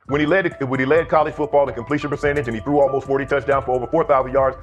when he led college football in completion percentage and he threw almost 40 touchdowns for over 4,000 yards.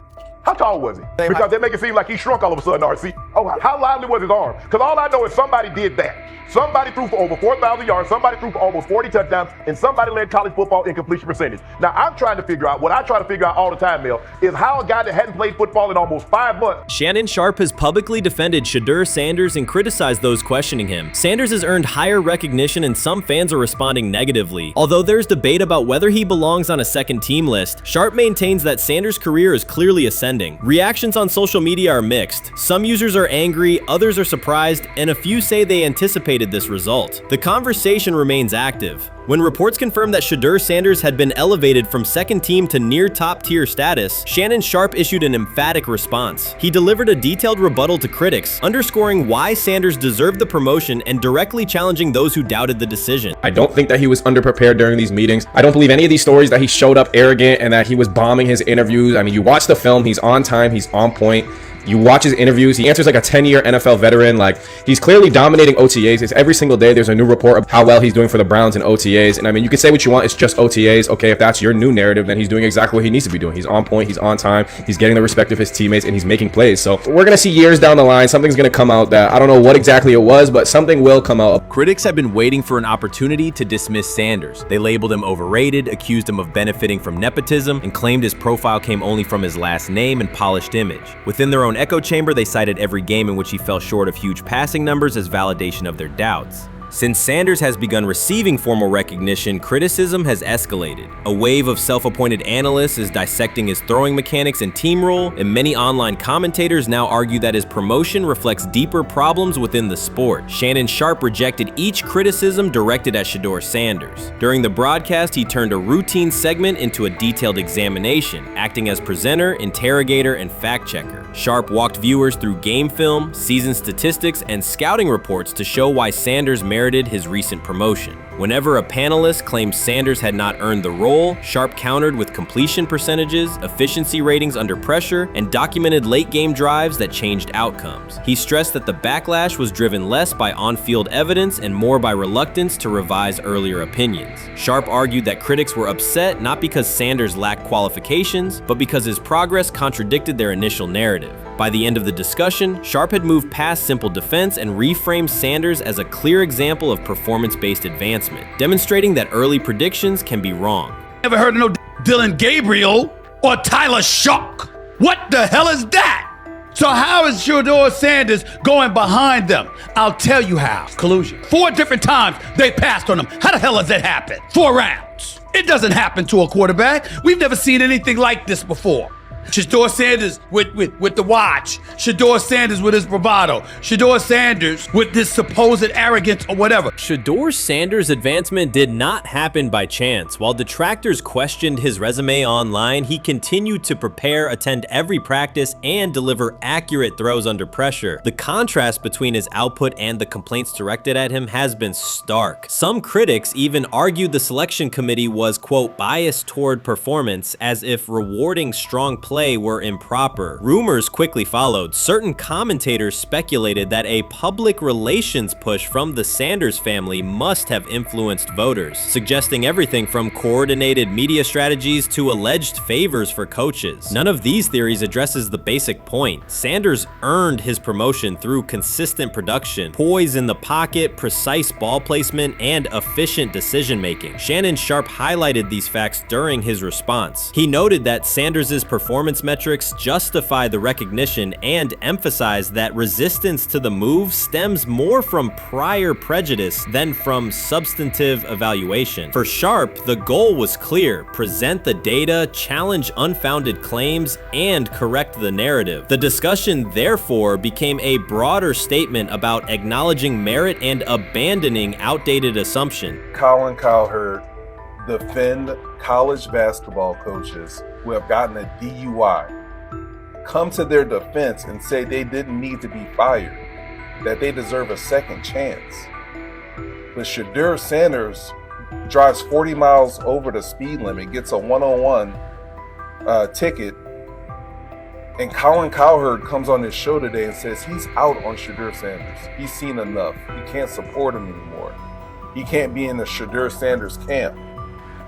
How tall was he? Because they make it seem like he shrunk all of a sudden, RC. Oh, how lively was his arm? Because all I know is somebody did that. Somebody threw for over 4,000 yards, somebody threw for almost 40 touchdowns, and somebody led college football in completion percentage. Now, I'm trying to figure out, what I try to figure out all the time, Mel, is how a guy that hadn't played football in almost 5 months. Shannon Sharpe has publicly defended Shedeur Sanders and criticized those questioning him. Sanders has earned higher recognition and some fans are responding negatively. Although there's debate about whether he belongs on a second team list, Sharpe maintains that Sanders' career is clearly ascending. Reactions on social media are mixed. Some users are angry, others are surprised, and a few say they anticipated this result. The conversation remains active. When reports confirmed that Shedeur Sanders had been elevated from second team to near top tier status, Shannon Sharpe issued an emphatic response. He delivered a detailed rebuttal to critics, underscoring why Sanders deserved the promotion and directly challenging those who doubted the decision. I don't think that he was underprepared during these meetings. I don't believe any of these stories that he showed up arrogant and that he was bombing his interviews. I mean, you watch the film, he's on time, he's on point. You watch his interviews, he answers like a 10-year NFL veteran. Like, he's clearly dominating OTAs. It's every single day there's a new report of how well he's doing for the Browns in OTAs. And I mean, you can say what you want, it's just OTAs. Okay, if that's your new narrative, then he's doing exactly what he needs to be doing. He's on point, he's on time, he's getting the respect of his teammates, and he's making plays. So we're gonna see years down the line, something's gonna come out that I don't know what exactly it was, but something will come out. Critics have been waiting for an opportunity to dismiss Sanders. They labeled him overrated, accused him of benefiting from nepotism, and claimed his profile came only from his last name and polished image. Within their own echo chamber, they cited every game in which he fell short of huge passing numbers as validation of their doubts. Since Sanders has begun receiving formal recognition, criticism has escalated. A wave of self-appointed analysts is dissecting his throwing mechanics and team role, and many online commentators now argue that his promotion reflects deeper problems within the sport. Shannon Sharpe rejected each criticism directed at Shedeur Sanders. During the broadcast, he turned a routine segment into a detailed examination, acting as presenter, interrogator, and fact-checker. Sharpe walked viewers through game film, season statistics, and scouting reports to show why Sanders merited his recent promotion. Whenever a panelist claimed Sanders had not earned the role, Sharpe countered with completion percentages, efficiency ratings under pressure, and documented late-game drives that changed outcomes. He stressed that the backlash was driven less by on-field evidence and more by reluctance to revise earlier opinions. Sharpe argued that critics were upset not because Sanders lacked qualifications, but because his progress contradicted their initial narrative. By the end of the discussion, Sharpe had moved past simple defense and reframed Sanders as a clear example of performance-based advancement, demonstrating that early predictions can be wrong. Never heard of no Dylan Gabriel or Tyler Shock. What the hell is that? So how is Shedeur Sanders going behind them? I'll tell you how. Collusion. 4 different times they passed on him. How the hell does that happen? 4 rounds. It doesn't happen to a quarterback. We've never seen anything like this before. Shedeur Sanders with the watch. Shedeur Sanders with his bravado. Shedeur Sanders with this supposed arrogance or whatever. Shedeur Sanders' advancement did not happen by chance. While detractors questioned his resume online, he continued to prepare, attend every practice, and deliver accurate throws under pressure. The contrast between his output and the complaints directed at him has been stark. Some critics even argued the selection committee was, quote, biased toward performance, as if rewarding strong play were improper. Rumors quickly followed. Certain commentators speculated that a public relations push from the Sanders family must have influenced voters, suggesting everything from coordinated media strategies to alleged favors for coaches. None of these theories addresses the basic point. Sanders earned his promotion through consistent production, poise in the pocket, precise ball placement, and efficient decision-making. Shannon Sharpe highlighted these facts during his response. He noted that Sanders' performance metrics justify the recognition and emphasize that resistance to the move stems more from prior prejudice than from substantive evaluation. For Sharpe, the goal was clear: present the data, challenge unfounded claims, and correct the narrative. The discussion therefore became a broader statement about acknowledging merit and abandoning outdated assumption. Colin Cowherd defend college basketball coaches who have gotten a DUI, come to their defense and say they didn't need to be fired, that they deserve a second chance. But Shedeur Sanders drives 40 miles over the speed limit, gets a one-on-one ticket, and Colin Cowherd comes on his show today and says he's out on Shedeur Sanders. He's seen enough. He can't support him anymore. He can't be in the Shedeur Sanders camp.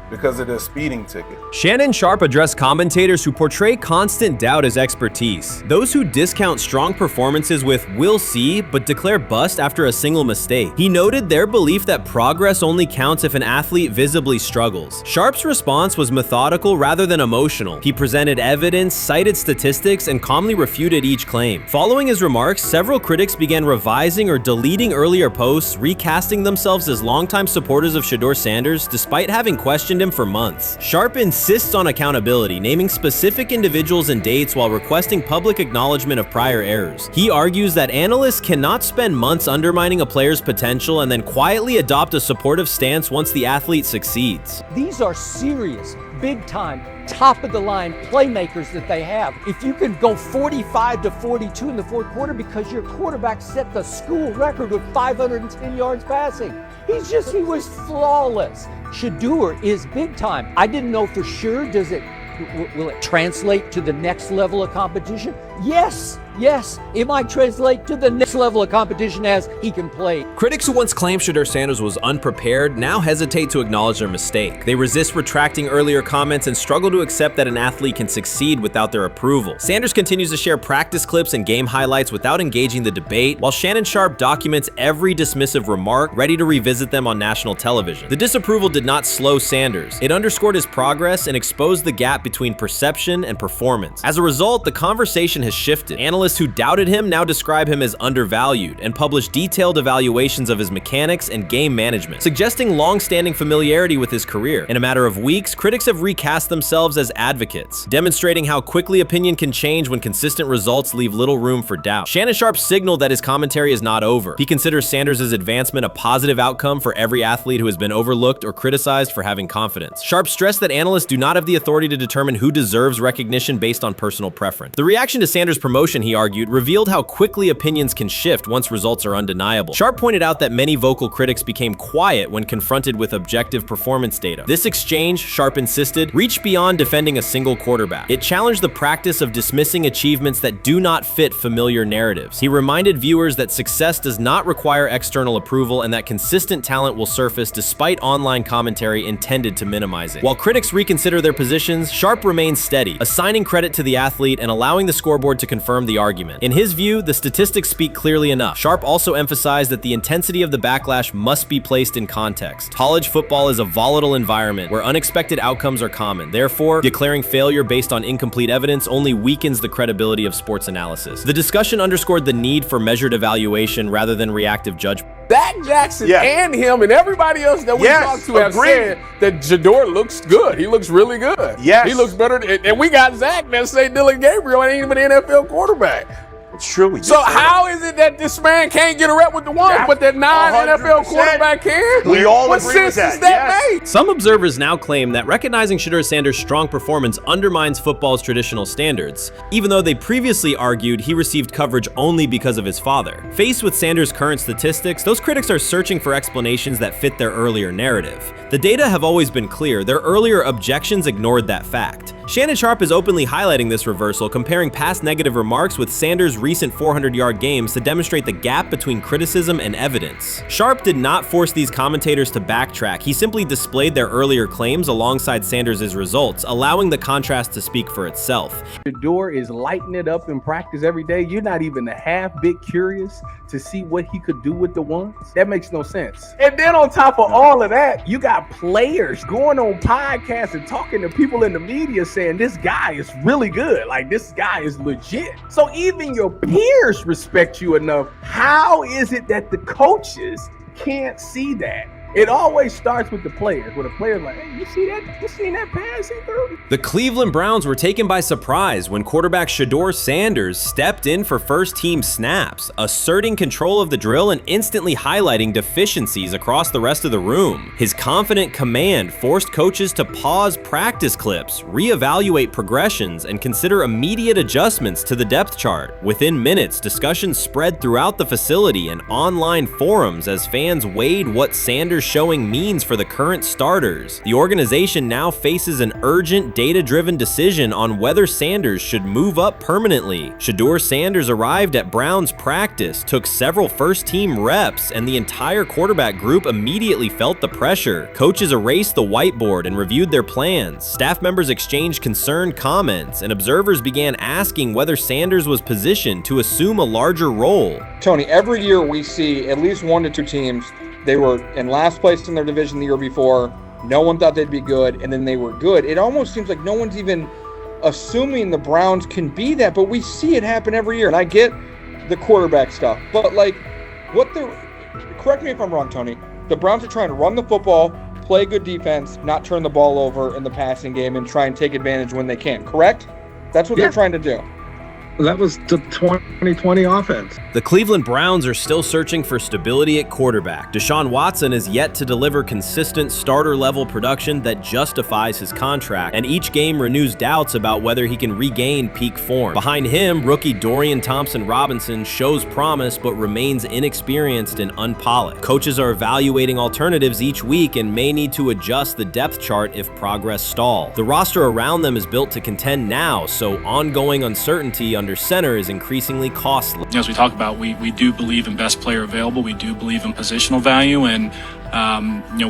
because of their speeding ticket. Shannon Sharpe addressed commentators who portray constant doubt as expertise. Those who discount strong performances with "we'll see" but declare bust after a single mistake. He noted their belief that progress only counts if an athlete visibly struggles. Sharpe's response was methodical rather than emotional. He presented evidence, cited statistics, and calmly refuted each claim. Following his remarks, several critics began revising or deleting earlier posts, recasting themselves as longtime supporters of Shedeur Sanders despite having questioned him for months. Sharpe insists on accountability, naming specific individuals and dates while requesting public acknowledgement of prior errors. He argues that analysts cannot spend months undermining a player's potential and then quietly adopt a supportive stance once the athlete succeeds. These are serious, big-time, top-of-the-line playmakers that they have. If you can go 45-42 in the fourth quarter because your quarterback set the school record with 510 yards passing. He was flawless. Shedeur is big time. I didn't know for sure, will it translate to the next level of competition? Yes, it might translate to the next level of competition as he can play. Critics who once claimed Shedeur Sanders was unprepared now hesitate to acknowledge their mistake. They resist retracting earlier comments and struggle to accept that an athlete can succeed without their approval. Sanders continues to share practice clips and game highlights without engaging the debate, while Shannon Sharpe documents every dismissive remark, ready to revisit them on national television. The disapproval did not slow Sanders. It underscored his progress and exposed the gap between perception and performance. As a result, the conversation has shifted. Analysts who doubted him now describe him as undervalued and publish detailed evaluations of his mechanics and game management, suggesting long-standing familiarity with his career. In a matter of weeks, critics have recast themselves as advocates, demonstrating how quickly opinion can change when consistent results leave little room for doubt. Shannon Sharpe signaled that his commentary is not over. He considers Sanders' advancement a positive outcome for every athlete who has been overlooked or criticized for having confidence. Sharpe stressed that analysts do not have the authority to determine who deserves recognition based on personal preference. The reaction to Sanders' promotion, he argued, revealed how quickly opinions can shift once results are undeniable. Sharpe pointed out that many vocal critics became quiet when confronted with objective performance data. This exchange, Sharpe insisted, reached beyond defending a single quarterback. It challenged the practice of dismissing achievements that do not fit familiar narratives. He reminded viewers that success does not require external approval and that consistent talent will surface despite online commentary intended to minimize it. While critics reconsider their positions, Sharpe remains steady, assigning credit to the athlete and allowing the scoreboard to confirm the argument. In his view, the statistics speak clearly enough. Sharpe also emphasized that the intensity of the backlash must be placed in context. College football is a volatile environment where unexpected outcomes are common. Therefore, declaring failure based on incomplete evidence only weakens the credibility of sports analysis. The discussion underscored the need for measured evaluation rather than reactive judgment. Dak Jackson and him and everybody else that we talked to have said that Shedeur looks good. He looks really good. Yes. He looks better. And we got Zach that say Dylan Gabriel ain't even an NFL quarterback. It's true. So how is it that this man can't get a rep with the ones, but that non-NFL quarterback can? We all what agree with sense that. does that make? Some observers now claim that recognizing Shedeur Sanders' strong performance undermines football's traditional standards, even though they previously argued he received coverage only because of his father. Faced with Sanders' current statistics, those critics are searching for explanations that fit their earlier narrative. The data have always been clear. Their earlier objections ignored that fact. Shannon Sharpe is openly highlighting this reversal, comparing past negative remarks with Sanders' recent 400-yard games to demonstrate the gap between criticism and evidence. Sharpe did not force these commentators to backtrack. He simply displayed their earlier claims alongside Sanders' results, allowing the contrast to speak for itself. Shedeur is lighting it up in practice every day. You're not even a half bit curious to see what he could do with the ones. That makes no sense. And then on top of all of that, you got players going on podcasts and talking to people in the media saying this guy is really good. Like, this guy is legit. So even your peers respect you enough. How is it that the coaches can't see that? It always starts with the players, where the player's like, hey, you see that? You seen that pass he threw? The Cleveland Browns were taken by surprise when quarterback Shedeur Sanders stepped in for first-team snaps, asserting control of the drill and instantly highlighting deficiencies across the rest of the room. His confident command forced coaches to pause practice clips, reevaluate progressions, and consider immediate adjustments to the depth chart. Within minutes, discussions spread throughout the facility and online forums as fans weighed what Sanders showing means for the current starters. The organization now faces an urgent, data-driven decision on whether Sanders should move up permanently. Shedeur Sanders arrived at Browns practice, took several first-team reps, and the entire quarterback group immediately felt the pressure. Coaches erased the whiteboard and reviewed their plans. Staff members exchanged concerned comments, and observers began asking whether Sanders was positioned to assume a larger role. Tony, every year we see at least 1 to 2 teams, they were in last place in their division the year before, no one thought they'd be good, and then they were good. It almost seems like no one's even assuming the Browns can be that, but we see it happen every year. And I get the quarterback stuff, but correct me if I'm wrong, Tony, the Browns are trying to run the football, play good defense, not turn the ball over in the passing game, and try and take advantage when they can, correct? That's what they're trying to do. That was the 2020 offense. The Cleveland Browns are still searching for stability at quarterback. Deshaun Watson is yet to deliver consistent starter-level production that justifies his contract, and each game renews doubts about whether he can regain peak form. Behind him, rookie Dorian Thompson-Robinson shows promise but remains inexperienced and unpolished. Coaches are evaluating alternatives each week and may need to adjust the depth chart if progress stalls. The roster around them is built to contend now, so ongoing uncertainty under center is increasingly costly. As we talk about, we do believe in best player available. We do believe in positional value, and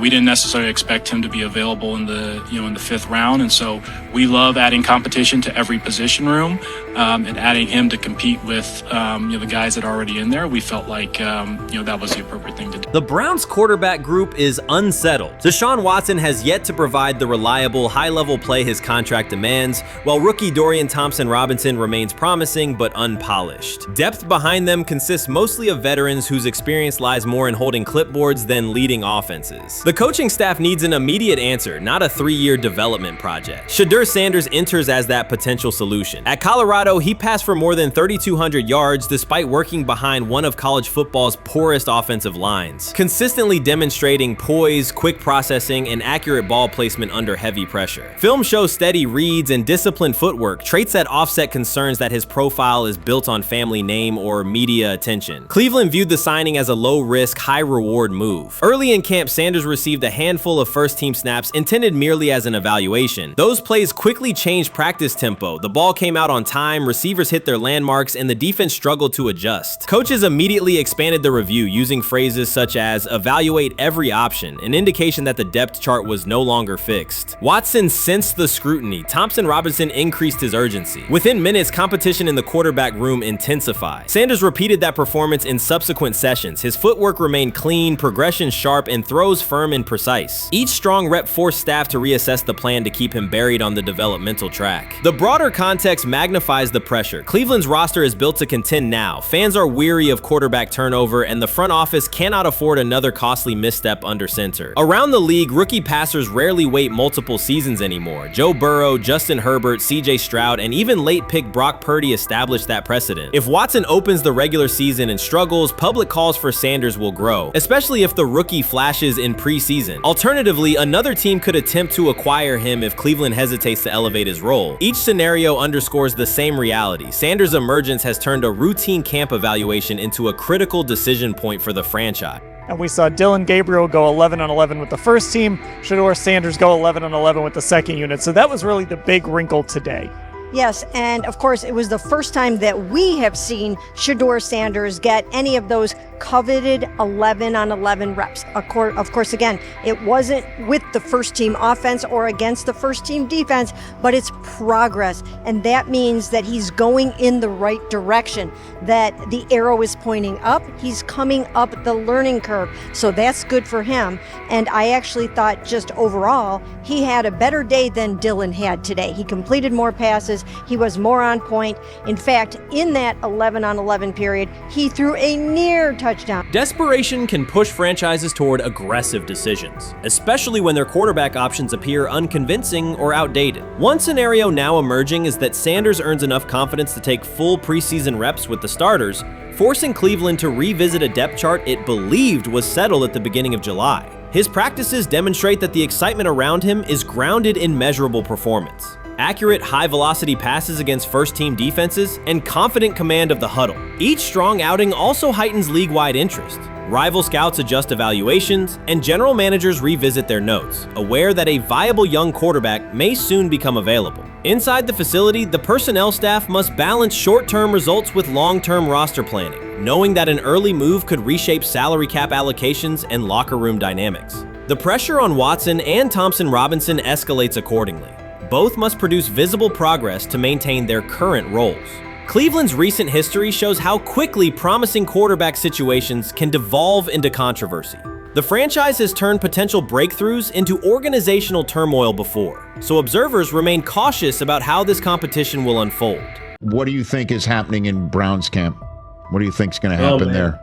we didn't necessarily expect him to be available in the in the 5th round, and so we love adding competition to every position room and adding him to compete with the guys that are already in there. We felt like that was the appropriate thing to do. The Browns quarterback group is unsettled. Deshaun Watson has yet to provide the reliable, high-level play his contract demands, while rookie Dorian Thompson-Robinson remains promising but unpolished. Depth behind them consists mostly of veterans whose experience lies more in holding clipboards than leading offenses. The coaching staff needs an immediate answer, not a 3-year development project. Shedeur Sanders enters as that potential solution. At Colorado, he passed for more than 3,200 yards despite working behind one of college football's poorest offensive lines, consistently demonstrating poise, quick processing, and accurate ball placement under heavy pressure. Film shows steady reads and disciplined footwork, traits that offset concerns that his profile is built on family name or media attention. Cleveland viewed the signing as a low-risk, high-reward move. Early in camp, Sanders received a handful of first-team snaps intended merely as an evaluation. Those plays quickly changed practice tempo. The ball came out on time, receivers hit their landmarks, and the defense struggled to adjust. Coaches immediately expanded the review, using phrases such as evaluate every option, an indication that the depth chart was no longer fixed. Watson sensed the scrutiny. Thompson-Robinson increased his urgency. Within minutes, competition in the quarterback room intensified. Sanders repeated that performance in subsequent sessions. His footwork remained clean, progression sharp, and throws firm and precise. Each strong rep forced staff to reassess the plan to keep him buried on the developmental track. The broader context magnifies the pressure. Cleveland's roster is built to contend now. Fans are weary of quarterback turnover, and the front office cannot afford another costly misstep under center. Around the league, rookie passers rarely wait multiple seasons anymore. Joe Burrow, Justin Herbert, CJ Stroud, and even late pick Brock Purdy established that precedent. If Watson opens the regular season and struggles, public calls for Sanders will grow, especially if the rookie flashes in preseason. Alternatively, another team could attempt to acquire him if Cleveland hesitates to elevate his role. Each scenario underscores the same reality. Sanders' emergence has turned a routine camp evaluation into a critical decision point for the franchise. And we saw Dillon Gabriel go 11-11 with the first team, Shedeur Sanders go 11-11 with the second unit. So that was really the big wrinkle today. Yes, and of course, it was the first time that we have seen Shedeur Sanders get any of those coveted 11-on-11 reps. Of course, again, it wasn't with the first team offense or against the first team defense, but it's progress. And that means that he's going in the right direction, that the arrow is pointing up. He's coming up the learning curve. So that's good for him. And I actually thought just overall, he had a better day than Dillon had today. He completed more passes. He was more on point. In fact, in that 11-on-11 period, he threw a near touchdown. Desperation can push franchises toward aggressive decisions, especially when their quarterback options appear unconvincing or outdated. One scenario now emerging is that Sanders earns enough confidence to take full preseason reps with the starters, forcing Cleveland to revisit a depth chart it believed was settled at the beginning of July. His practices demonstrate that the excitement around him is grounded in measurable performance. Accurate, high-velocity passes against first-team defenses, and confident command of the huddle. Each strong outing also heightens league-wide interest. Rival scouts adjust evaluations, and general managers revisit their notes, aware that a viable young quarterback may soon become available. Inside the facility, the personnel staff must balance short-term results with long-term roster planning, knowing that an early move could reshape salary cap allocations and locker room dynamics. The pressure on Watson and Thompson Robinson escalates accordingly. Both must produce visible progress to maintain their current roles. Cleveland's recent history shows how quickly promising quarterback situations can devolve into controversy. The franchise has turned potential breakthroughs into organizational turmoil before, so observers remain cautious about how this competition will unfold. What do you think is happening in Browns camp? What do you think is going to happen there?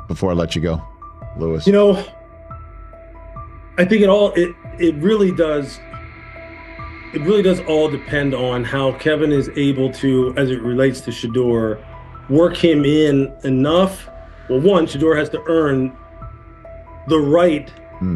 Before I let you go, Lewis. You know, I think it really does all depend on how Kevin is able to, as it relates to Shedeur, work him in enough. Well, one, Shedeur has to earn the right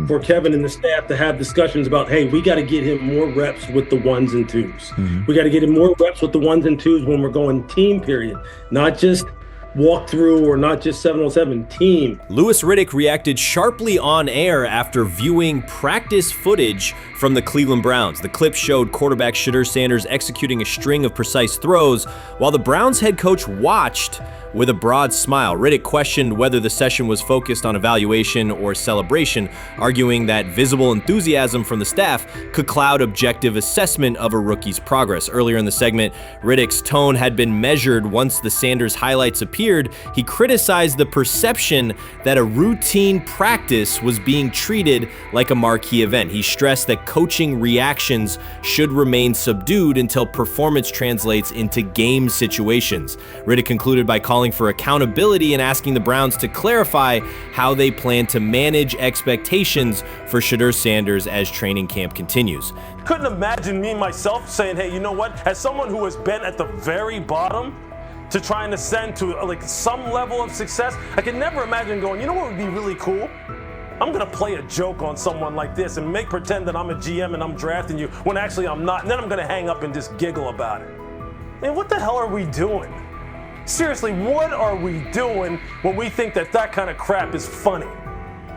for Kevin and the staff to have discussions about, hey, we got to get him more reps with the ones and twos. We got to get him more reps with the ones and twos when we're going team period, not just walk through or not just 7-on-7 team. Louis Riddick reacted sharply on air after viewing practice footage from the Cleveland Browns. The clip showed quarterback Shedeur Sanders executing a string of precise throws while the Browns head coach watched with a broad smile. Riddick questioned whether the session was focused on evaluation or celebration, arguing that visible enthusiasm from the staff could cloud objective assessment of a rookie's progress. Earlier in the segment, Riddick's tone had been measured once the Sanders highlights appeared. He criticized the perception that a routine practice was being treated like a marquee event. He stressed that coaching reactions should remain subdued until performance translates into game situations. Riddick concluded by calling for accountability and asking the Browns to clarify how they plan to manage expectations for Shedeur Sanders as training camp continues. Couldn't imagine me myself saying, hey, you know what, as someone who has been at the very bottom to try and ascend to like some level of success, I could never imagine going, you know what would be really cool? I'm gonna play a joke on someone like this and make pretend that I'm a GM and I'm drafting you when actually I'm not, and then I'm gonna hang up and just giggle about it. Man, what the hell are we doing? Seriously, what are we doing when we think that that kind of crap is funny?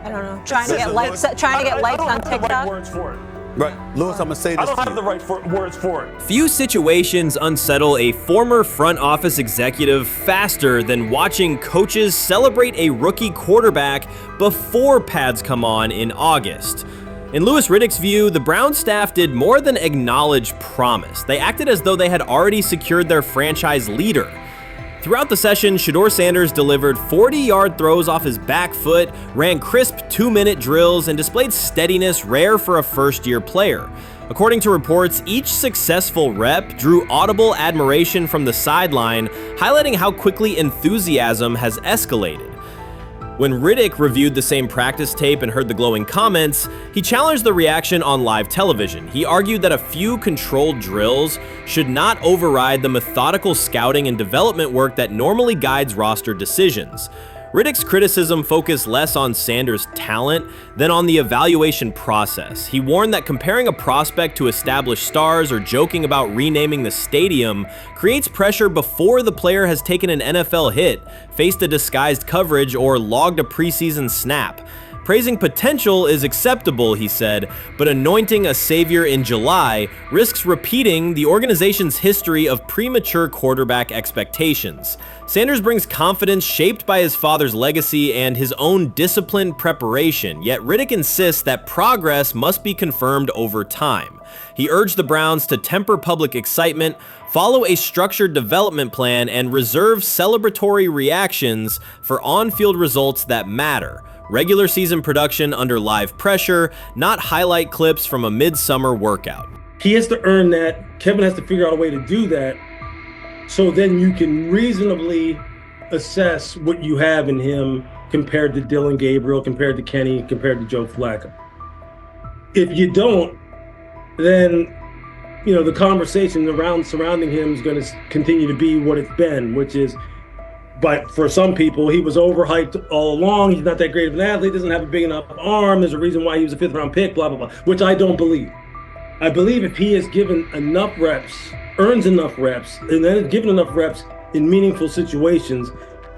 I don't know. Trying to get likes on TikTok. I don't have the right words for it. Right, Lewis, I'm gonna say this. I don't have the right words for it. Few situations unsettle a former front office executive faster than watching coaches celebrate a rookie quarterback before pads come on in August. In Louis Riddick's view, the Browns staff did more than acknowledge promise. They acted as though they had already secured their franchise leader. Throughout the session, Shedeur Sanders delivered 40-yard throws off his back foot, ran crisp 2-minute drills, and displayed steadiness rare for a first-year player. According to reports, each successful rep drew audible admiration from the sideline, highlighting how quickly enthusiasm has escalated. When Riddick reviewed the same practice tape and heard the glowing comments, he challenged the reaction on live television. He argued that a few controlled drills should not override the methodical scouting and development work that normally guides roster decisions. Riddick's criticism focused less on Sanders' talent than on the evaluation process. He warned that comparing a prospect to established stars or joking about renaming the stadium creates pressure before the player has taken an NFL hit, faced a disguised coverage, or logged a preseason snap. Praising potential is acceptable, he said, but anointing a savior in July risks repeating the organization's history of premature quarterback expectations. Sanders brings confidence shaped by his father's legacy and his own disciplined preparation, yet Riddick insists that progress must be confirmed over time. He urged the Browns to temper public excitement, follow a structured development plan, and reserve celebratory reactions for on-field results that matter. Regular season production under live pressure, not highlight clips from a midsummer workout. He has to earn that. Kevin has to figure out a way to do that. So then you can reasonably assess what you have in him compared to Dylan Gabriel, compared to Kenny, compared to Joe Flacco. If you don't, then the conversation surrounding him is going to continue to be what it's been, which is, but for some people, he was overhyped all along. He's not that great of an athlete, doesn't have a big enough arm. There's a reason why he was a 5th-round pick, blah, blah, blah, which I don't believe. I believe if he is given enough reps, earns enough reps, and then is given enough reps in meaningful situations,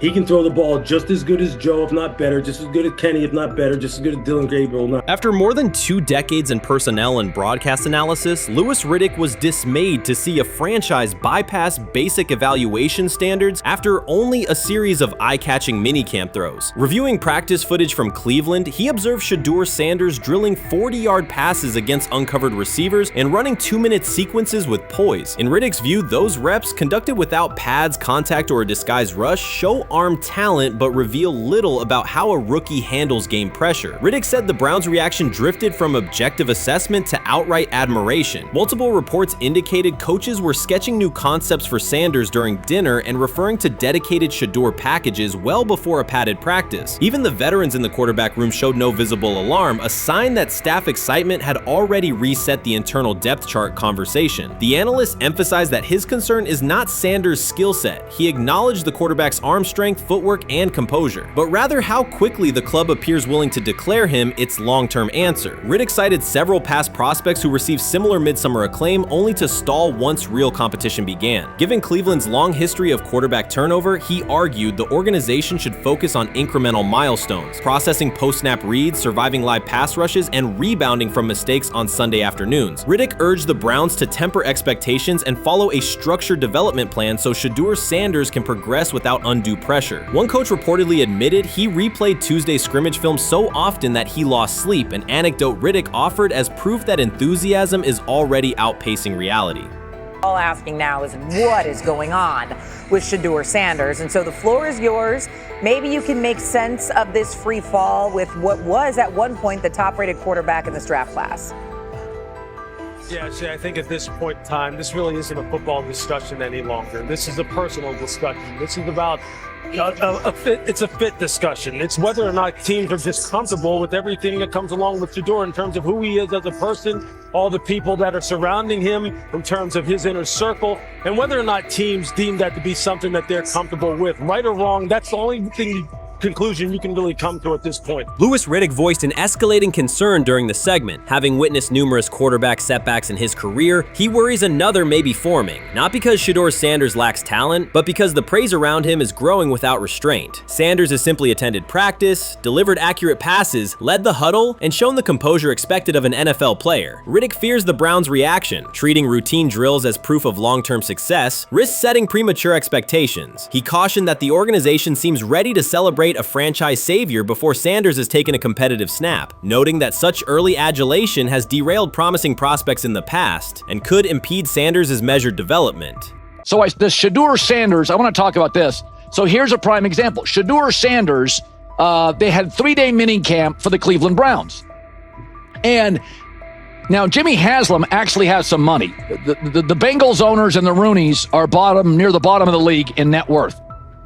He can throw the ball just as good as Joe, if not better, just as good as Kenny, if not better, just as good as Dylan Gabriel. After more than 2 decades in personnel and broadcast analysis, Louis Riddick was dismayed to see a franchise bypass basic evaluation standards after only a series of eye-catching minicamp throws. Reviewing practice footage from Cleveland, he observed Shedeur Sanders drilling 40-yard passes against uncovered receivers and running 2-minute sequences with poise. In Riddick's view, those reps, conducted without pads, contact, or a disguised rush, show arm talent but reveal little about how a rookie handles game pressure. Riddick said the Browns' reaction drifted from objective assessment to outright admiration. Multiple reports indicated coaches were sketching new concepts for Sanders during dinner and referring to dedicated Shedeur packages well before a padded practice. Even the veterans in the quarterback room showed no visible alarm, a sign that staff excitement had already reset the internal depth chart conversation. The analyst emphasized that his concern is not Sanders' skill set. He acknowledged the quarterback's arm strength, footwork, and composure, but rather how quickly the club appears willing to declare him its long-term answer. Riddick cited several past prospects who received similar midsummer acclaim only to stall once real competition began. Given Cleveland's long history of quarterback turnover, he argued the organization should focus on incremental milestones, processing post-snap reads, surviving live pass rushes, and rebounding from mistakes on Sunday afternoons. Riddick urged the Browns to temper expectations and follow a structured development plan so Shedeur Sanders can progress without undue pressure. One coach reportedly admitted he replayed Tuesday's scrimmage film so often that he lost sleep, an anecdote Riddick offered as proof that enthusiasm is already outpacing reality. All asking now is what is going on with Shedeur Sanders, and so the floor is yours. Maybe you can make sense of this free fall with what was at one point the top-rated quarterback in this draft class. Yeah, Shay, I think at this point in time, this really isn't a football discussion any longer. This is a personal discussion. This is about it's a fit discussion. It's whether or not teams are just comfortable with everything that comes along with Shedeur in terms of who he is as a person, all the people that are surrounding him in terms of his inner circle, and whether or not teams deem that to be something that they're comfortable with. Right or wrong, that's the only conclusion you can really come to at this point. Louis Riddick voiced an escalating concern during the segment. Having witnessed numerous quarterback setbacks in his career, he worries another may be forming, not because Shedeur Sanders lacks talent, but because the praise around him is growing without restraint. Sanders has simply attended practice, delivered accurate passes, led the huddle, and shown the composure expected of an NFL player. Riddick fears the Browns' reaction, treating routine drills as proof of long-term success, risks setting premature expectations. He cautioned that the organization seems ready to celebrate a franchise savior before Sanders has taken a competitive snap, noting that such early adulation has derailed promising prospects in the past and could impede Sanders' measured development. So the Shedeur Sanders, I want to talk about this. So here's a prime example. Shedeur Sanders, they had 3-day mini camp for the Cleveland Browns. And now Jimmy Haslam actually has some money. The Bengals owners and the Rooneys are near the bottom of the league in net worth.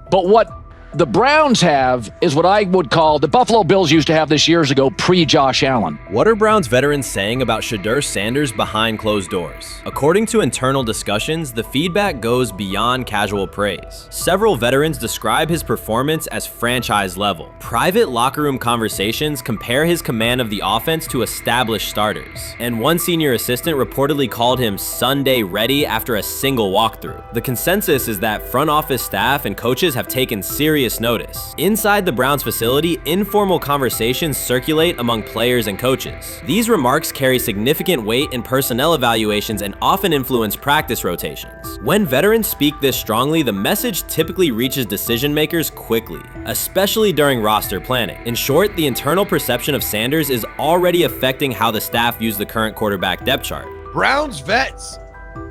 But what the Browns have is what I would call the Buffalo Bills used to have this years ago, pre-Josh Allen. What are Browns veterans saying about Shedeur Sanders behind closed doors? According to internal discussions, the feedback goes beyond casual praise. Several veterans describe his performance as franchise level. Private locker room conversations compare his command of the offense to established starters. And one senior assistant reportedly called him Sunday ready after a single walkthrough. The consensus is that front office staff and coaches have taken serious notice. Inside the Browns facility, informal conversations circulate among players and coaches. These remarks carry significant weight in personnel evaluations and often influence practice rotations. When veterans speak this strongly, the message typically reaches decision makers quickly, especially during roster planning. In short, the internal perception of Sanders is already affecting how the staff views the current quarterback depth chart. Browns vets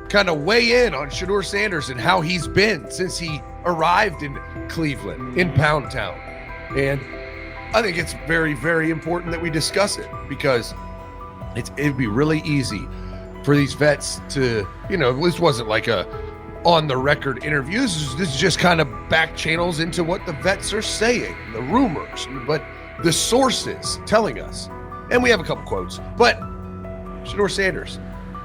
kind of weigh in on Shedeur Sanders and how he's been since he arrived in Cleveland, in Pound Town. And I think it's very, very important that we discuss it because it'd be really easy for these vets to, this wasn't like a on-the-record interview. This is just kind of back channels into what the vets are saying, the rumors, but the sources telling us. And we have a couple quotes, but Shedeur Sanders,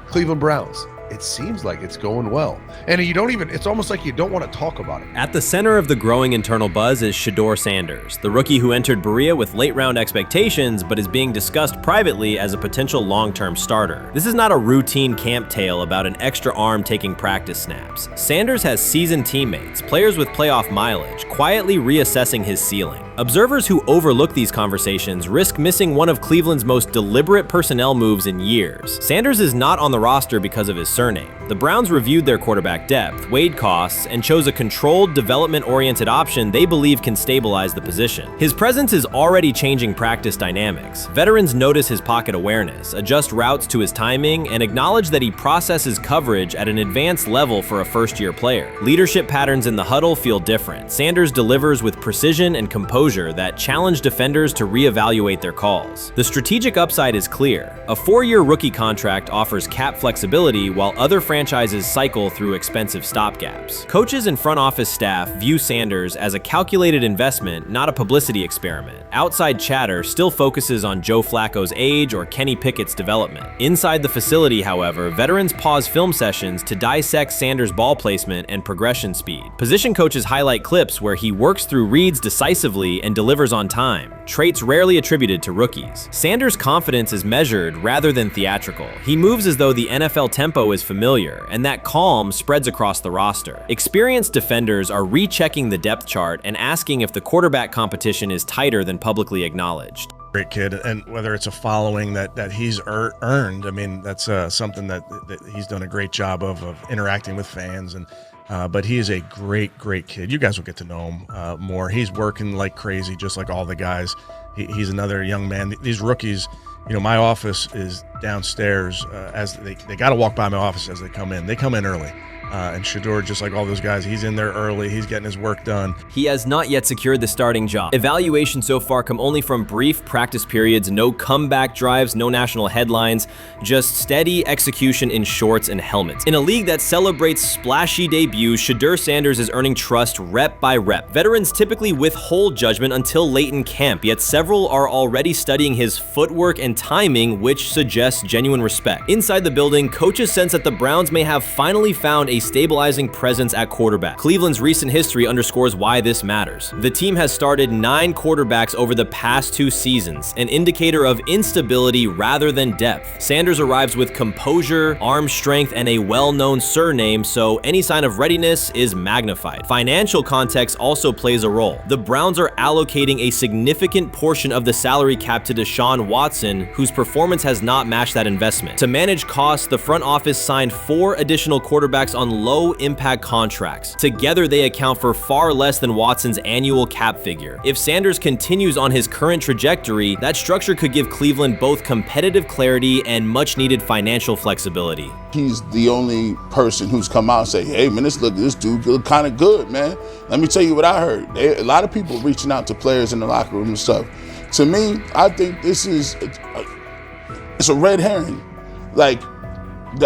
Cleveland Browns, it seems like it's going well. And it's almost like you don't want to talk about it. At the center of the growing internal buzz is Shedeur Sanders, the rookie who entered Berea with late-round expectations but is being discussed privately as a potential long-term starter. This is not a routine camp tale about an extra arm taking practice snaps. Sanders has seasoned teammates, players with playoff mileage, quietly reassessing his ceiling. Observers who overlook these conversations risk missing one of Cleveland's most deliberate personnel moves in years. Sanders is not on the roster because of his surname. The Browns reviewed their quarterback depth, weighed costs, and chose a controlled, development-oriented option they believe can stabilize the position. His presence is already changing practice dynamics. Veterans notice his pocket awareness, adjust routes to his timing, and acknowledge that he processes coverage at an advanced level for a first-year player. Leadership patterns in the huddle feel different. Sanders delivers with precision and composure that challenge defenders to reevaluate their calls. The strategic upside is clear. A 4-year rookie contract offers cap flexibility while other franchises cycle through expensive stopgaps. Coaches and front office staff view Sanders as a calculated investment, not a publicity experiment. Outside chatter still focuses on Joe Flacco's age or Kenny Pickett's development. Inside the facility, however, veterans pause film sessions to dissect Sanders' ball placement and progression speed. Position coaches highlight clips where he works through reads decisively and delivers on time, traits rarely attributed to rookies. Sanders' confidence is measured rather than theatrical. He moves as though the NFL tempo is familiar, and that calm spreads across the roster. Experienced defenders are rechecking the depth chart and asking if the quarterback competition is tighter than publicly acknowledged. Great kid, and whether it's a following that he's earned, I mean, that's something that he's done a great job of interacting with fans, and but he is a great kid. You guys will get to know him more. He's working like crazy, just like all the guys. He's another young man. These rookies, you know, my office is downstairs. As they got to walk by my office as they come in. They come in early. And Shedeur, just like all those guys, he's in there early. He's getting his work done. He has not yet secured the starting job. Evaluations so far come only from brief practice periods, no comeback drives, no national headlines, just steady execution in shorts and helmets. In a league that celebrates splashy debuts, Shedeur Sanders is earning trust rep by rep. Veterans typically withhold judgment until late in camp, yet several are already studying his footwork and timing, which suggests genuine respect. Inside the building, coaches sense that the Browns may have finally found a stabilizing presence at quarterback. Cleveland's recent history underscores why this matters. The team has started 9 quarterbacks over the past 2 seasons, an indicator of instability rather than depth. Sanders arrives with composure, arm strength, and a well-known surname, so any sign of readiness is magnified. Financial context also plays a role. The Browns are allocating a significant portion of the salary cap to Deshaun Watson, whose performance has not matched that investment. To manage costs, the front office signed 4 additional quarterbacks on low-impact contracts. Together, they account for far less than Watson's annual cap figure. If Sanders continues on his current trajectory, that structure could give Cleveland both competitive clarity and much-needed financial flexibility. He's the only person who's come out and say, hey, man, this dude look kind of good, man. Let me tell you what I heard. A lot of people reaching out to players in the locker room and stuff. To me, I think this is it's a red herring. Like,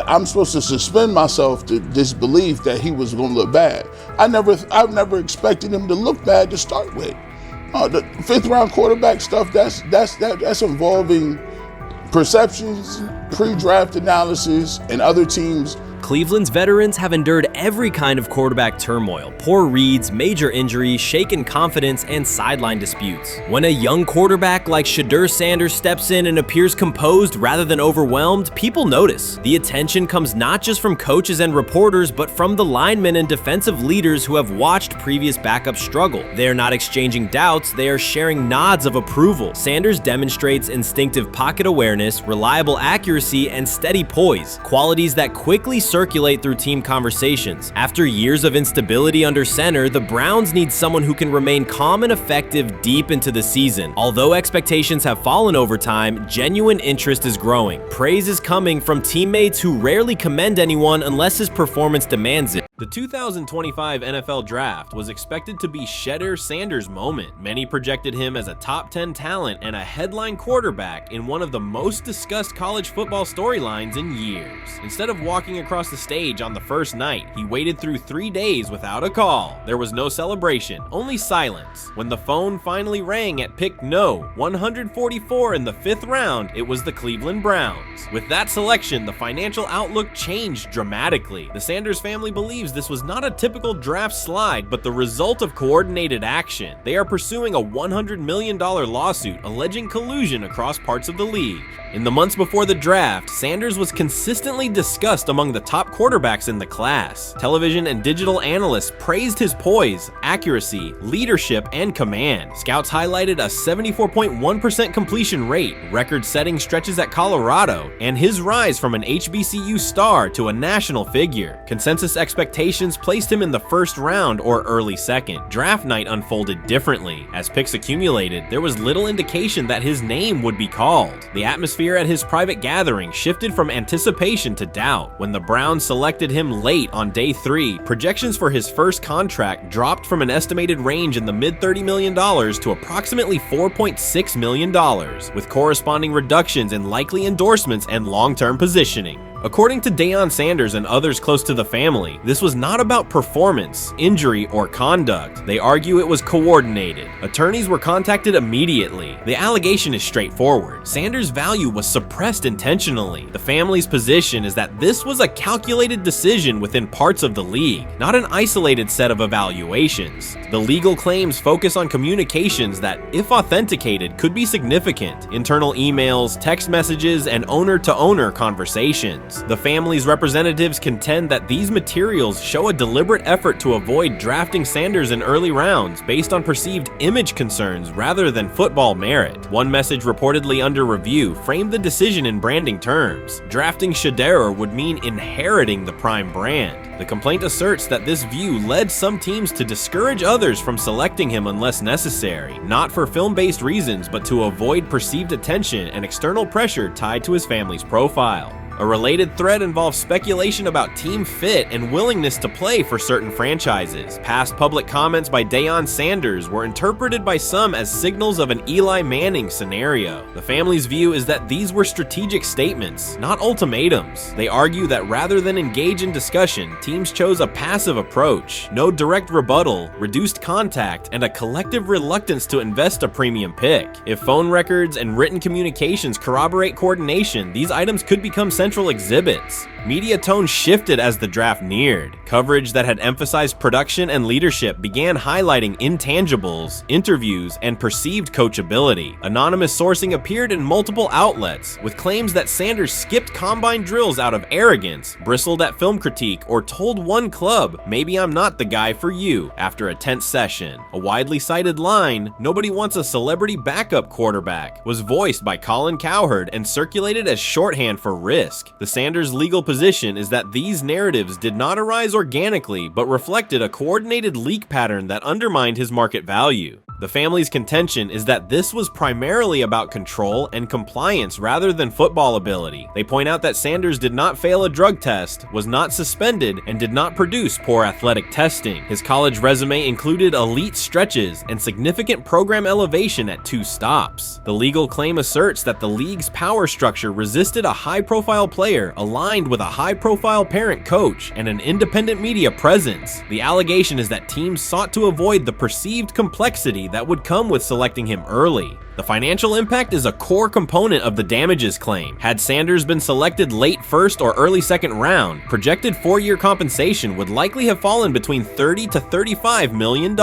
I'm supposed to suspend myself to disbelief that he was going to look bad. I've never expected him to look bad to start with. The 5th round quarterback stuff, that's involving perceptions, pre-draft analysis, and other teams. Cleveland's veterans have endured every kind of quarterback turmoil, poor reads, major injuries, shaken confidence, and sideline disputes. When a young quarterback like Shedeur Sanders steps in and appears composed rather than overwhelmed, people notice. The attention comes not just from coaches and reporters, but from the linemen and defensive leaders who have watched previous backups struggle. They are not exchanging doubts, they are sharing nods of approval. Sanders demonstrates instinctive pocket awareness, reliable accuracy, and steady poise, qualities that quickly circulate through team conversations. After years of instability under center, the Browns need someone who can remain calm and effective deep into the season. Although expectations have fallen over time, genuine interest is growing. Praise is coming from teammates who rarely commend anyone unless his performance demands it. The 2025 NFL Draft was expected to be Shedeur Sanders' moment. Many projected him as a top 10 talent and a headline quarterback in one of the most discussed college football storylines in years. Instead of walking across the stage on the first night, he waited through 3 days without a call. There was no celebration, only silence. When the phone finally rang at pick no. 144 in the 5th round, it was the Cleveland Browns. With that selection, the financial outlook changed dramatically. The Sanders family believes this was not a typical draft slide, but the result of coordinated action. They are pursuing a $100 million lawsuit alleging collusion across parts of the league. In the months before the draft, Sanders was consistently discussed among the top quarterbacks in the class. Television and digital analysts praised his poise, accuracy, leadership, and command. Scouts highlighted a 74.1% completion rate, record-setting stretches at Colorado, and his rise from an HBCU star to a national figure. Consensus expectations placed him in the first round or early second. Draft night unfolded differently. As picks accumulated, there was little indication that his name would be called. The atmosphere at his private gathering shifted from anticipation to doubt. When the Browns selected him late on day 3, projections for his first contract dropped from an estimated range in the mid-$30 million to approximately $4.6 million, with corresponding reductions in likely endorsements and long-term positioning. According to Deion Sanders and others close to the family, this was not about performance, injury, or conduct. They argue it was coordinated. Attorneys were contacted immediately. The allegation is straightforward. Sanders' value was suppressed intentionally. The family's position is that this was a calculated decision within parts of the league, not an isolated set of evaluations. The legal claims focus on communications that, if authenticated, could be significant. Internal emails, text messages, and owner-to-owner conversations. The family's representatives contend that these materials show a deliberate effort to avoid drafting Sanders in early rounds based on perceived image concerns rather than football merit. One message reportedly under review framed the decision in branding terms. Drafting Shedeur would mean inheriting the Prime brand. The complaint asserts that this view led some teams to discourage others from selecting him unless necessary, not for film-based reasons, but to avoid perceived attention and external pressure tied to his family's profile. A related thread involves speculation about team fit and willingness to play for certain franchises. Past public comments by Deion Sanders were interpreted by some as signals of an Eli Manning scenario. The family's view is that these were strategic statements, not ultimatums. They argue that rather than engage in discussion, teams chose a passive approach, no direct rebuttal, reduced contact, and a collective reluctance to invest a premium pick. If phone records and written communications corroborate coordination, these items could become central exhibits. Media tone shifted as the draft neared. Coverage that had emphasized production and leadership began highlighting intangibles, interviews, and perceived coachability. Anonymous sourcing appeared in multiple outlets, with claims that Sanders skipped combine drills out of arrogance, bristled at film critique, or told one club, "Maybe I'm not the guy for you," after a tense session. A widely cited line, "Nobody wants a celebrity backup quarterback," was voiced by Colin Cowherd and circulated as shorthand for risk. The Sanders legal position is that these narratives did not arise organically, but reflected a coordinated leak pattern that undermined his market value. The family's contention is that this was primarily about control and compliance rather than football ability. They point out that Sanders did not fail a drug test, was not suspended, and did not produce poor athletic testing. His college resume included elite stretches and significant program elevation at 2 stops. The legal claim asserts that the league's power structure resisted a high-profile player aligned with a high-profile parent coach and an independent media presence. The allegation is that teams sought to avoid the perceived complexity that would come with selecting him early. The financial impact is a core component of the damages claim. Had Sanders been selected late first or early second round, projected 4-year compensation would likely have fallen between $30 to $35 million,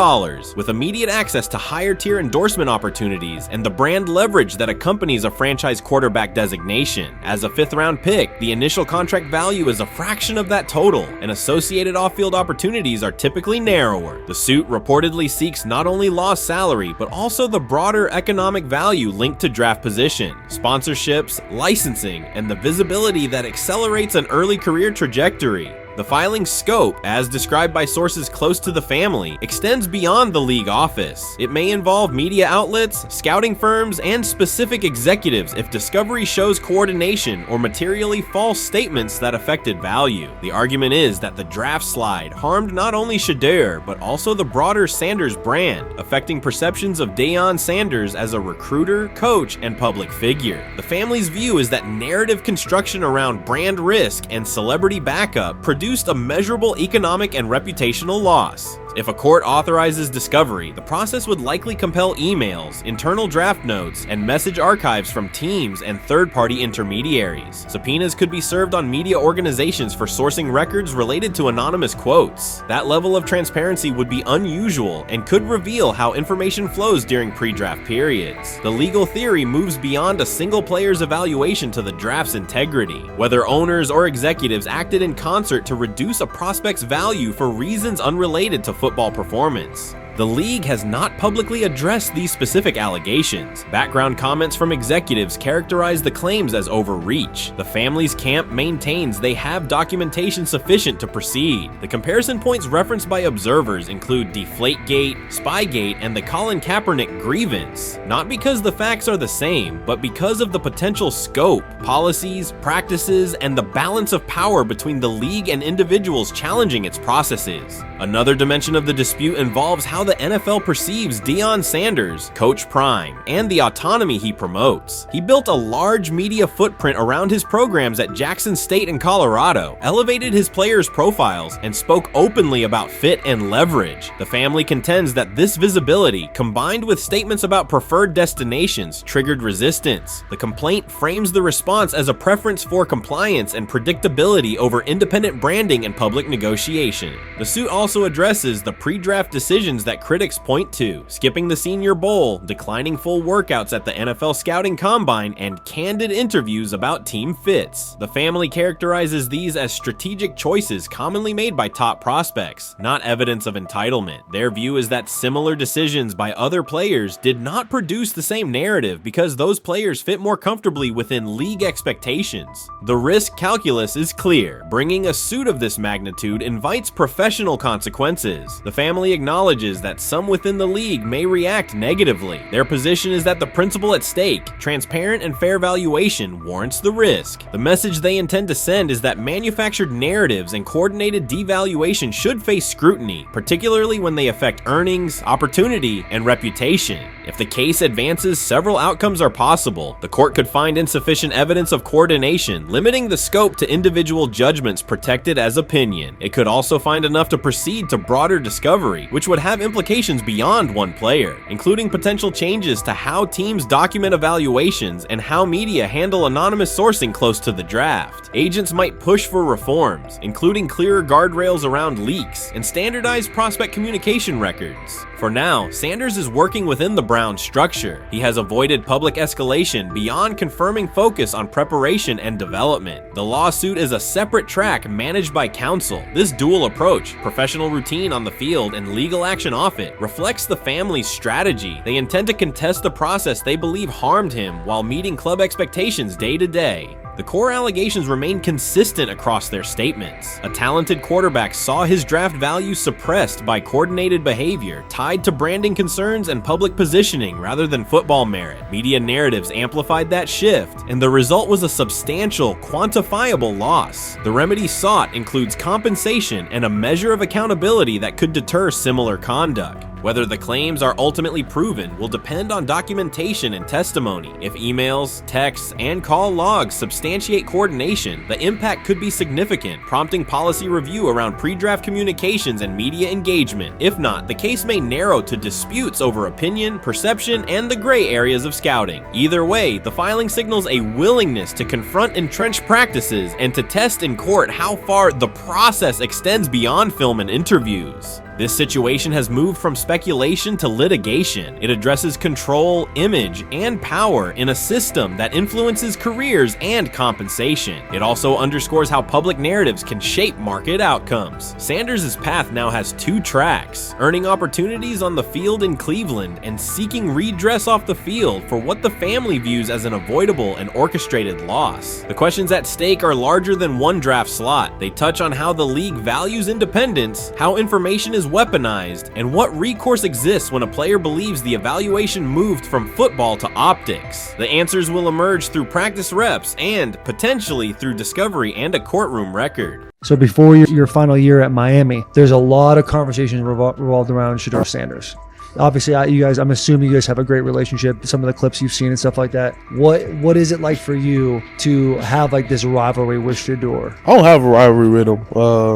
with immediate access to higher tier endorsement opportunities and the brand leverage that accompanies a franchise quarterback designation. As a 5th round pick, the initial contract value is a fraction of that total, and associated off-field opportunities are typically narrower. The suit reportedly seeks not only lost salary, but also the broader economic value linked to draft position, sponsorships, licensing, and the visibility that accelerates an early career trajectory. The filing's scope, as described by sources close to the family, extends beyond the league office. It may involve media outlets, scouting firms, and specific executives if discovery shows coordination or materially false statements that affected value. The argument is that the draft slide harmed not only Shedeur, but also the broader Sanders brand, affecting perceptions of Deion Sanders as a recruiter, coach, and public figure. The family's view is that narrative construction around brand risk and celebrity backup produced a measurable economic and reputational loss. If a court authorizes discovery, the process would likely compel emails, internal draft notes, and message archives from teams and third-party intermediaries. Subpoenas could be served on media organizations for sourcing records related to anonymous quotes. That level of transparency would be unusual and could reveal how information flows during pre-draft periods. The legal theory moves beyond a single player's evaluation to the draft's integrity, whether owners or executives acted in concert to reduce a prospect's value for reasons unrelated to football performance. The league has not publicly addressed these specific allegations. Background comments from executives characterize the claims as overreach. The family's camp maintains they have documentation sufficient to proceed. The comparison points referenced by observers include Deflategate, Spygate, and the Colin Kaepernick grievance, not because the facts are the same, but because of the potential scope, policies, practices, and the balance of power between the league and individuals challenging its processes. Another dimension of the dispute involves how the NFL perceives Deion Sanders, Coach Prime, and the autonomy he promotes. He built a large media footprint around his programs at Jackson State and Colorado, elevated his players' profiles, and spoke openly about fit and leverage. The family contends that this visibility, combined with statements about preferred destinations, triggered resistance. The complaint frames the response as a preference for compliance and predictability over independent branding and public negotiation. The suit also addresses the pre-draft decisions that critics point to, skipping the Senior Bowl, declining full workouts at the NFL Scouting Combine, and candid interviews about team fits. The family characterizes these as strategic choices commonly made by top prospects, not evidence of entitlement. Their view is that similar decisions by other players did not produce the same narrative because those players fit more comfortably within league expectations. The risk calculus is clear. Bringing a suit of this magnitude invites professional consequences. The family acknowledges that some within the league may react negatively. Their position is that the principle at stake, transparent and fair valuation, warrants the risk. The message they intend to send is that manufactured narratives and coordinated devaluation should face scrutiny, particularly when they affect earnings, opportunity, and reputation. If the case advances, several outcomes are possible. The court could find insufficient evidence of coordination, limiting the scope to individual judgments protected as opinion. It could also find enough to proceed to broader discovery, which would have implications beyond one player, including potential changes to how teams document evaluations and how media handle anonymous sourcing close to the draft. Agents might push for reforms, including clearer guardrails around leaks and standardized prospect communication records. For now, Sanders is working within the Browns structure. He has avoided public escalation beyond confirming focus on preparation and development. The lawsuit is a separate track managed by counsel. This dual approach, professional routine on the field and legal action off it, reflects the family's strategy. They intend to contest the process they believe harmed him while meeting club expectations day to day. The core allegations remain consistent across their statements. A talented quarterback saw his draft value suppressed by coordinated behavior tied to branding concerns and public positioning rather than football merit. Media narratives amplified that shift, and the result was a substantial, quantifiable loss. The remedy sought includes compensation and a measure of accountability that could deter similar conduct. Whether the claims are ultimately proven will depend on documentation and testimony. If emails, texts, and call logs substantiate coordination, the impact could be significant, prompting policy review around pre-draft communications and media engagement. If not, the case may narrow to disputes over opinion, perception, and the gray areas of scouting. Either way, the filing signals a willingness to confront entrenched practices and to test in court how far the process extends beyond film and interviews. This situation has moved from speculation to litigation. It addresses control, image, and power in a system that influences careers and compensation. It also underscores how public narratives can shape market outcomes. Sanders' path now has 2 tracks, earning opportunities on the field in Cleveland and seeking redress off the field for what the family views as an avoidable and orchestrated loss. The questions at stake are larger than one draft slot. They touch on how the league values independence, how information is weaponized, and what recourse exists when a player believes the evaluation moved from football to optics. The answers will emerge through practice reps and, potentially, through discovery and a courtroom record. So before your final year at Miami, there's a lot of conversations revolved around Shedeur Sanders. Obviously, I'm assuming you guys have a great relationship. Some of the clips you've seen and stuff like that. What is it like for you to have like this rivalry with Shedeur? I don't have a rivalry with him.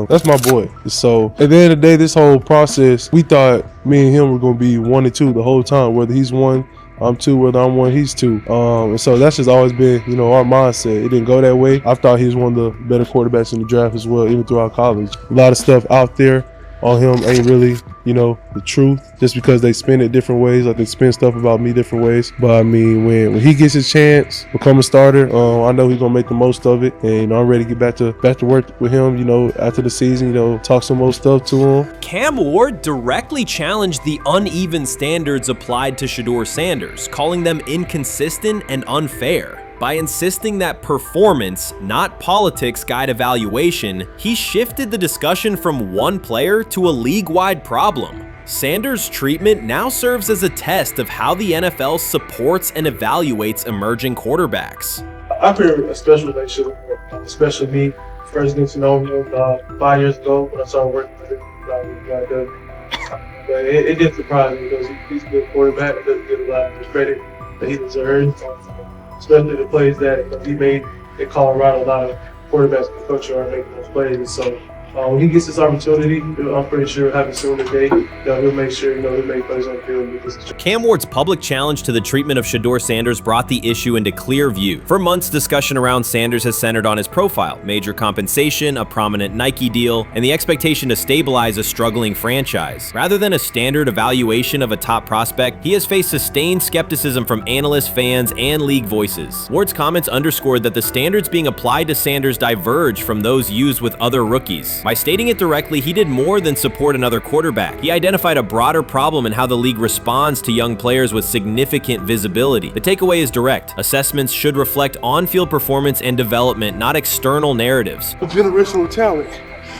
That's my boy. So at the end of the day, this whole process, we thought me and him were going to be 1 and 2 the whole time. Whether he's 1, I'm 2, whether I'm 1, he's 2. And so that's just always been, our mindset. It didn't go that way. I thought he was one of the better quarterbacks in the draft as well, even throughout college. A lot of stuff out there on him ain't really, the truth, just because they spin it different ways. Like they spin stuff about me different ways. But I mean, when he gets his chance, become a starter, I know he's gonna make the most of it. And I'm ready to get back to work with him, after the season, talk some more stuff to him. Cam Ward directly challenged the uneven standards applied to Shedeur Sanders, calling them inconsistent and unfair. By insisting that performance, not politics, guide evaluation, he shifted the discussion from one player to a league-wide problem. Sanders' treatment now serves as a test of how the NFL supports and evaluates emerging quarterbacks. I feel a special relationship with him, especially me. First getting to know him 5 years ago when I started working with him. But it didn't surprise me because he's a good quarterback. He doesn't get a lot of credit that he deserves. Especially the plays that he made in Colorado. A lot of quarterbacks in the country are making those plays. And so when he gets this opportunity, I'm pretty sure having soon today that he'll make sure he'll make plays on the field. Cam Ward's public challenge to the treatment of Shedeur Sanders brought the issue into clear view. For months, discussion around Sanders has centered on his profile, major compensation, a prominent Nike deal, and the expectation to stabilize a struggling franchise. Rather than a standard evaluation of a top prospect, he has faced sustained skepticism from analysts, fans, and league voices. Ward's comments underscored that the standards being applied to Sanders diverge from those used with other rookies. By stating it directly, he did more than support another quarterback. He identified a broader problem in how the league responds to young players with significant visibility. The takeaway is direct. Assessments should reflect on-field performance and development, not external narratives. A generational talent.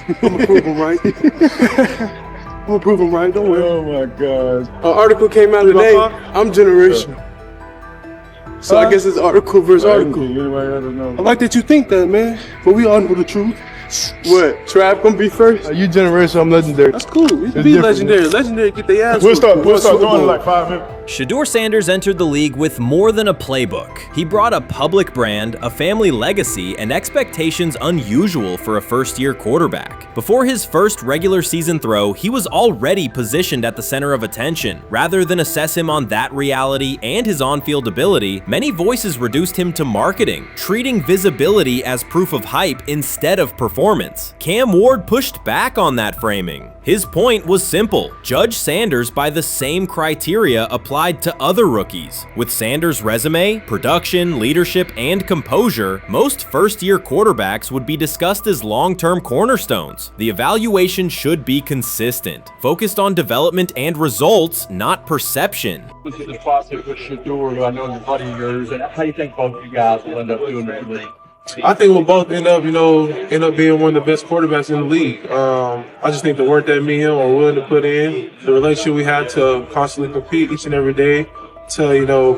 I'm gonna prove him right. I'm gonna prove him right. Don't worry. Oh my God. An article came out today. I'm generational. So I guess it's article versus article. I like that you think that, man. But we all know the truth. What? Trav gonna be first? You generational, I'm legendary. That's cool. We can be legendary. Legendary get their ass. We'll start doing in like 5 minutes. Shedeur Sanders entered the league with more than a playbook. He brought a public brand, a family legacy, and expectations unusual for a first-year quarterback. Before his first regular season throw, he was already positioned at the center of attention. Rather than assess him on that reality and his on-field ability, many voices reduced him to marketing, treating visibility as proof of hype instead of performance. Cam Ward pushed back on that framing. His point was simple: judge Sanders by the same criteria applied to other rookies. With Sanders' resume, production, leadership, and composure, most first-year quarterbacks would be discussed as long-term cornerstones. The evaluation should be consistent, focused on development and results, not perception. Look at the process with Shedeur, who I know is a buddy of yours, and how do you think both of you guys will end up doing in the league? I think we'll both end up being one of the best quarterbacks in the league. I just think the work that me and him are willing to put in, the relationship we have to constantly compete each and every day, to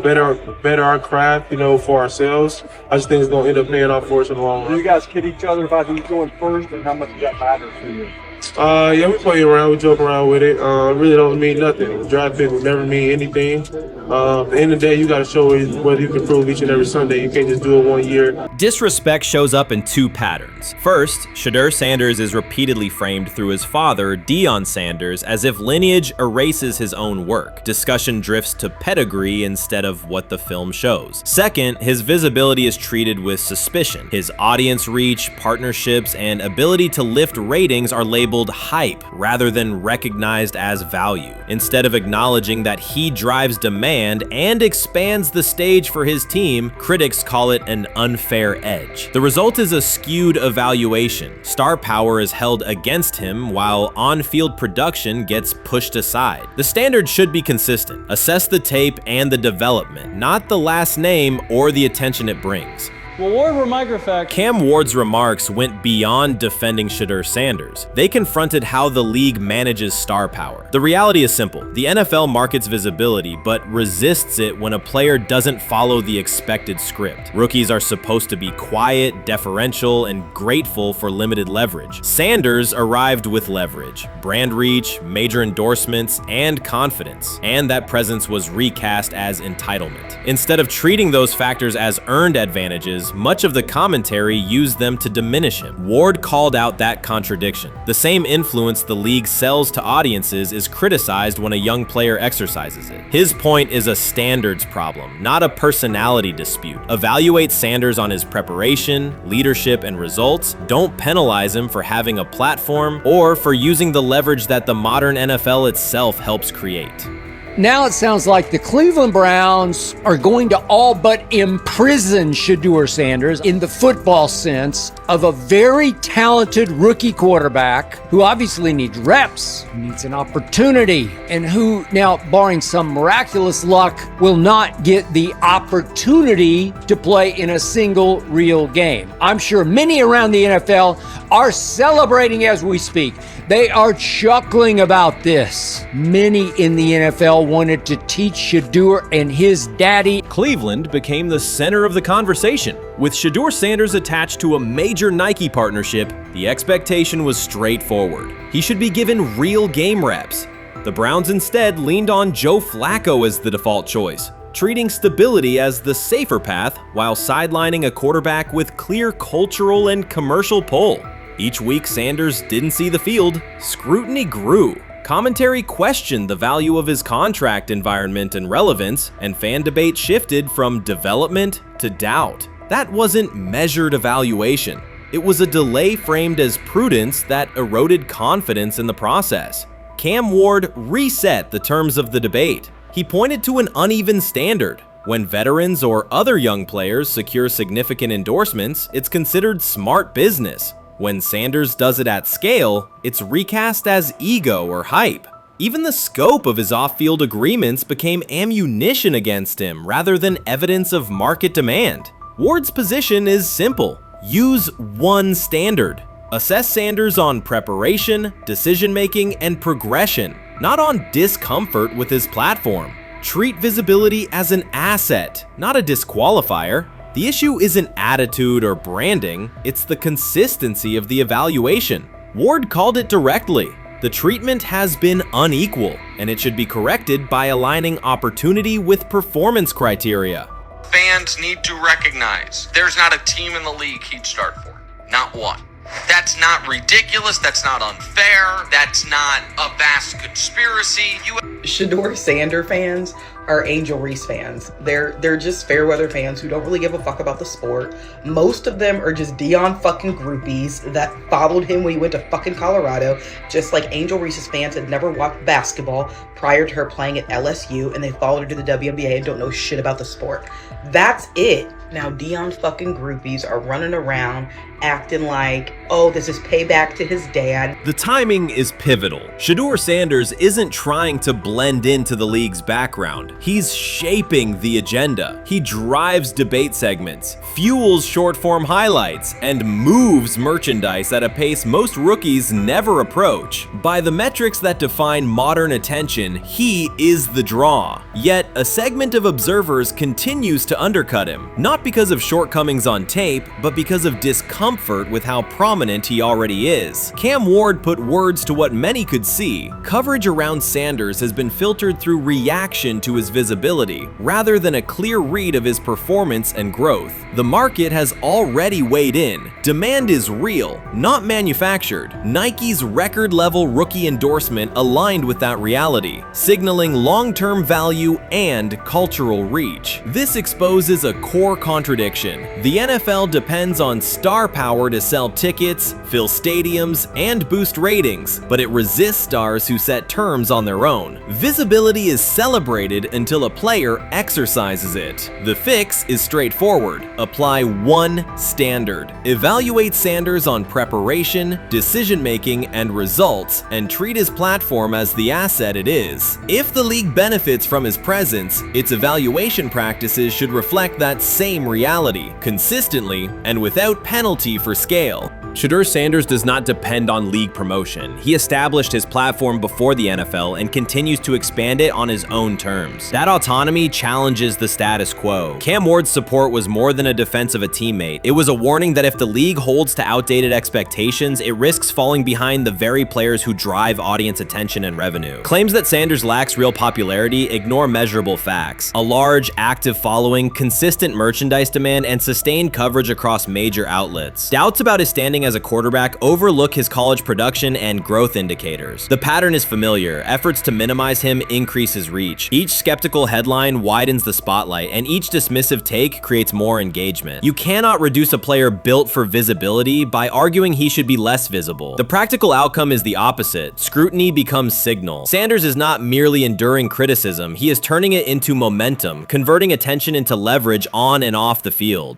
better our craft, for ourselves. I just think it's gonna end up paying off for us in the long run. Do you guys kid each other about who's going first and how much that matters to you? Yeah, we play around, we joke around with it. It really don't mean nothing. The draft pick will never mean anything. At the end of the day, you got to show whether you can prove each and every Sunday. You can't just do it 1 year. Disrespect shows up in two patterns. First, Shedeur Sanders is repeatedly framed through his father, Deion Sanders, as if lineage erases his own work. Discussion drifts to pedigree instead of what the film shows. Second, his visibility is treated with suspicion. His audience reach, partnerships, and ability to lift ratings are labeled hype rather than recognized as value. Instead of acknowledging that he drives demand and expands the stage for his team, critics call it an unfair edge. The result is a skewed evaluation. Star power is held against him while on-field production gets pushed aside. The standard should be consistent. Assess the tape and the development, not the last name or the attention it brings. Well, Ward were microfact. Cam Ward's remarks went beyond defending Shedeur Sanders. They confronted how the league manages star power. The reality is simple. The NFL markets visibility, but resists it when a player doesn't follow the expected script. Rookies are supposed to be quiet, deferential, and grateful for limited leverage. Sanders arrived with leverage, brand reach, major endorsements, and confidence, and that presence was recast as entitlement. Instead of treating those factors as earned advantages, much of the commentary used them to diminish him. Ward called out that contradiction. The same influence the league sells to audiences is criticized when a young player exercises it. His point is a standards problem, not a personality dispute. Evaluate Sanders on his preparation, leadership, and results. Don't penalize him for having a platform or for using the leverage that the modern NFL itself helps create. Now it sounds like the Cleveland Browns are going to all but imprison Shedeur Sanders in the football sense of a very talented rookie quarterback who obviously needs reps, needs an opportunity, and who now, barring some miraculous luck, will not get the opportunity to play in a single real game. I'm sure many around the NFL are celebrating as we speak. They are chuckling about this. Many in the NFL wanted to teach Shedeur and his daddy. Cleveland became the center of the conversation. With Shedeur Sanders attached to a major Nike partnership, the expectation was straightforward. He should be given real game reps. The Browns instead leaned on Joe Flacco as the default choice, treating stability as the safer path while sidelining a quarterback with clear cultural and commercial pull. Each week Sanders didn't see the field, scrutiny grew. Commentary questioned the value of his contract environment and relevance, and fan debate shifted from development to doubt. That wasn't measured evaluation. It was a delay framed as prudence that eroded confidence in the process. Cam Ward reset the terms of the debate. He pointed to an uneven standard. When veterans or other young players secure significant endorsements, it's considered smart business. When Sanders does it at scale, it's recast as ego or hype. Even the scope of his off-field agreements became ammunition against him rather than evidence of market demand. Ward's position is simple. Use one standard. Assess Sanders on preparation, decision-making, and progression, not on discomfort with his platform. Treat visibility as an asset, not a disqualifier. The issue isn't attitude or branding, it's the consistency of the evaluation. Ward called it directly. The treatment has been unequal, and it should be corrected by aligning opportunity with performance criteria. Fans need to recognize there's not a team in the league he'd start for. Not one. That's not ridiculous, that's not unfair, that's not a vast conspiracy. Shedeur Sanders fans are Angel Reese fans. They're just fair weather fans who don't really give a fuck about the sport. Most of them are just Deion fucking groupies that followed him when he went to fucking Colorado, just like Angel Reese's fans had never watched basketball prior to her playing at LSU, and they followed her to the WNBA and don't know shit about the sport. That's it. Now Deion fucking groupies are running around acting like, oh, this is payback to his dad. The timing is pivotal. Shedeur Sanders isn't trying to blend into the league's background. He's shaping the agenda. He drives debate segments, fuels short-form highlights, and moves merchandise at a pace most rookies never approach. By the metrics that define modern attention, he is the draw. Yet, a segment of observers continues to undercut him, not because of shortcomings on tape, but because of discomfort comfort with how prominent he already is. Cam Ward put words to what many could see. Coverage around Sanders has been filtered through reaction to his visibility, rather than a clear read of his performance and growth. The market has already weighed in. Demand is real, not manufactured. Nike's record-level rookie endorsement aligned with that reality, signaling long-term value and cultural reach. This exposes a core contradiction. The NFL depends on star power to sell tickets, fill stadiums, and boost ratings, but it resists stars who set terms on their own. Visibility is celebrated until a player exercises it. The fix is straightforward. Apply one standard. Evaluate Sanders on preparation, decision-making, and results, and treat his platform as the asset it is. If the league benefits from his presence, its evaluation practices should reflect that same reality, consistently and without penalty for scale. Shedeur Sanders does not depend on league promotion. He established his platform before the NFL and continues to expand it on his own terms. That autonomy challenges the status quo. Cam Ward's support was more than a defense of a teammate. It was a warning that if the league holds to outdated expectations, it risks falling behind the very players who drive audience attention and revenue. Claims that Sanders lacks real popularity ignore measurable facts. A large, active following, consistent merchandise demand, and sustained coverage across major outlets. Doubts about his standing as a quarterback overlook his college production and growth indicators. The pattern is familiar. Efforts to minimize him increase his reach. Each skeptical headline widens the spotlight, and each dismissive take creates more engagement. You cannot reduce a player built for visibility by arguing he should be less visible. The practical outcome is the opposite. Scrutiny becomes signal. Sanders is not merely enduring criticism, he is turning it into momentum, converting attention into leverage on and off the field.